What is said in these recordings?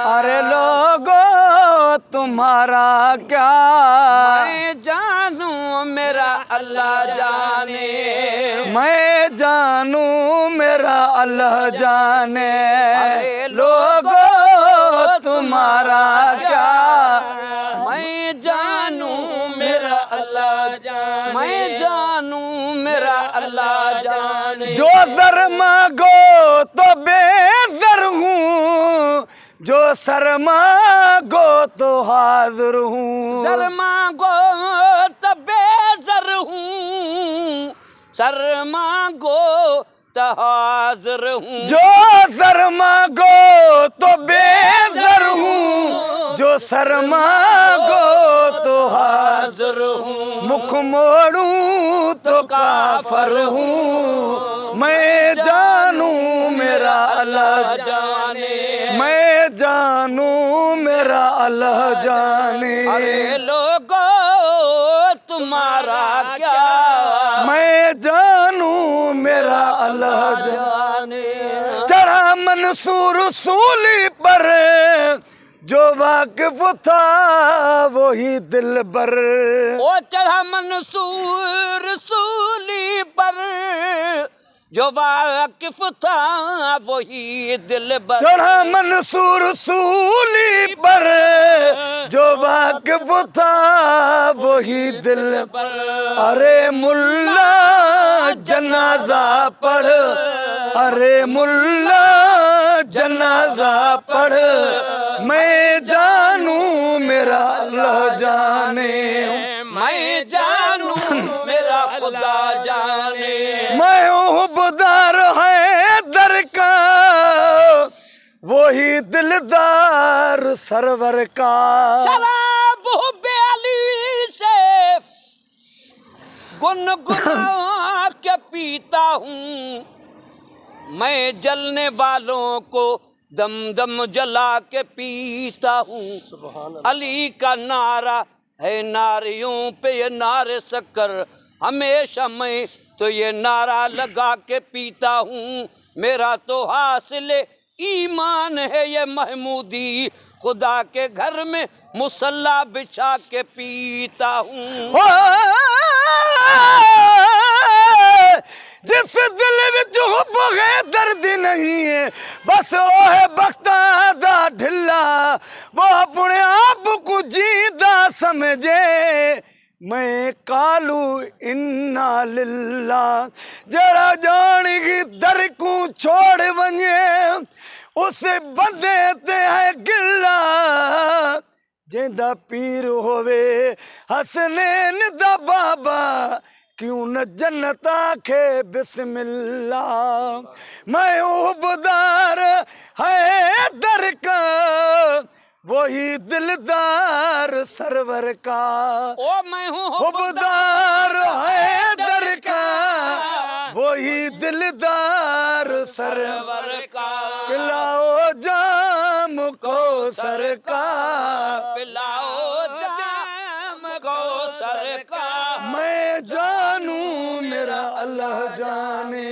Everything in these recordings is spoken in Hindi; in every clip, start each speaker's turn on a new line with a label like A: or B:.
A: अरे लोगो तुम्हारा क्या
B: मैं जानू मेरा अल्लाह जाने,
A: मैं जानू मेरा अल्लाह जाने।
B: अरे
A: लोगो तुम्हारा क्या
B: मैं जानू मेरा अल्लाह जाने, मैं जानू मेरा अल्लाह जाने।
A: जो सर मांगो तो बेसर हूँ, जो सर मांगो तो हाजिर हूँ।
B: सर मांगो तो बेसर हूँ, सर मांगो तो हाजिर हूँ।
A: जो सर मांगो तो बेसर हूँ, जो सर मांगो तो हाजिर हूँ। मुख मोड़ूं तो काफर हूँ, मैं जानू मेरा अल्लाह
B: जाने,
A: मैं जानू मेरा अल्लाह जाने।
B: अरे लोगो तुम्हारा क्या,
A: मैं जानू मेरा अल्लाह जाने। चढ़ा मंसूर सूली पर, जो वाकिफ था वही दिल पर।
B: ओ चढ़ा मंसूर सूली पर, जो वाकिफ था वही दिल पर।
A: चढ़ा मंसूर सूली पर, जो वाकिफ था वही दिल पर। अरे मुल्ला जनाजा पढ़, अरे मुल्ला जनाजा पढ़, मैं जानू मेरा अल्लाह जाने।
B: मैं जानू मेरा खुदा जाने।
A: मैं हुबदार है दर का, वही दिलदार सरवर का।
B: शराब बेली से गुनगुना के पीता हूँ, मैं जलने वालों को दम दम जला के पीता हूँ। अली का नारा है नारियों पे ये नारे शक्कर, हमेशा मैं तो ये नारा लगा के पीता हूँ। मेरा तो हासिल ईमान है ये महमूदी, खुदा के घर में मुसल्ला बिछा के पीता हूँ।
A: जिस दिल विच हुब है दर्द नहीं है, बस वो है बख्ता दा ढिला, वो अपने आप को जीदा समझे। मैं कालू इन्ना लिल्ला, जरा जान की दर को छोड़ वञे, उसे बंदे ते है गिला। जेंदा पीर होवे हसनैन दा बाबा, क्यों न जन्नत आखे बिस्मिल्ला। मैं हुबदार है दर का, वही दिलदार सरवर का।
B: ओ मैं हूँ
A: हुबदार है दर का, वही दिलदार सरवर
B: का।
A: पिलाओ जाम को सर का,
B: पिलाओ जाम को सर का।
A: मैं जानू मेरा अल्लाह जाने।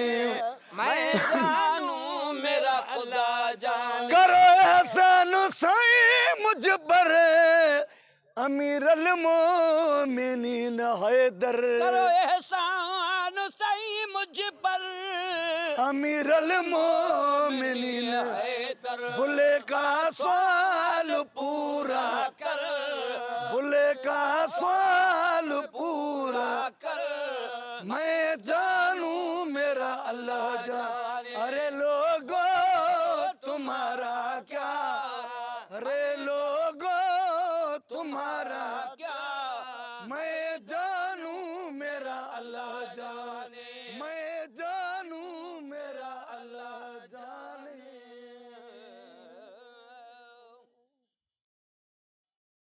B: मैं जानू मेरा खुदा जाने।
A: करो एहसान साईं मुझ पर, अमीर अल मोमिनीन हैदर।
B: करो एहसान सही मुझ पर,
A: अमीर अल मोमिनीन
B: हैदर।
A: भुले का सवाल पूरा
B: कर,
A: भुले का सवाल पूरा
B: कर।
A: मैं जानू मेरा अल्लाह जाने। अरे लोगो तुम्हारा क्या, अरे लोगो तुम्हारा